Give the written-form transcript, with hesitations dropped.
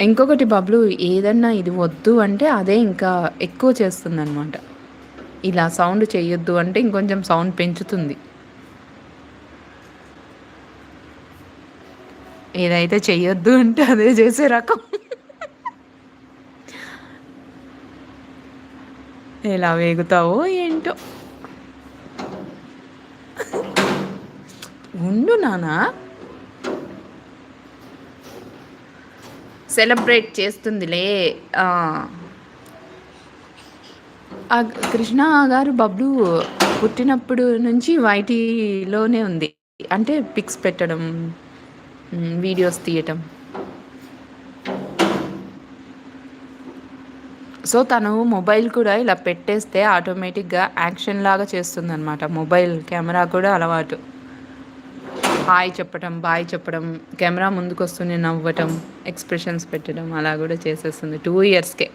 ఇంకొకటి బబ్లు ఏదన్నా ఇది వద్దు అంటే అదే ఇంకా ఎక్కువ చేస్తుందనమాట. ఇలా సౌండ్ చెయ్యొద్దు అంటే ఇంకొంచెం సౌండ్ పెంచుతుంది. ఏదైతే చెయ్యొద్దు అంటే అదే చేసే రకం. ఎలా వేగుతావో ఏంటో. ఉండు నానా, సెలబ్రేట్ చేస్తుందిలే. ఆ, ఆ కృష్ణ గారు బబ్లు పుట్టినప్పుడు నుంచి వైటీలోనే ఉంది. అంటే పిక్స్ పెట్టడం, వీడియోస్ తీయటం. సో తను మొబైల్ కూడా ఇలా పెట్టేస్తే ఆటోమేటిక్గా యాక్షన్ లాగా చేస్తుందన్నమాట. మొబైల్ కెమెరా కూడా అలవాటు. హాయ్ చెప్పడం, బాయ్ చెప్పడం, కెమెరా ముందుకు వస్తూనే నవ్వటం, ఎక్స్ప్రెషన్స్ పెట్టడం అలా కూడా చేసేస్తుంది 2 ఇయర్స్కే.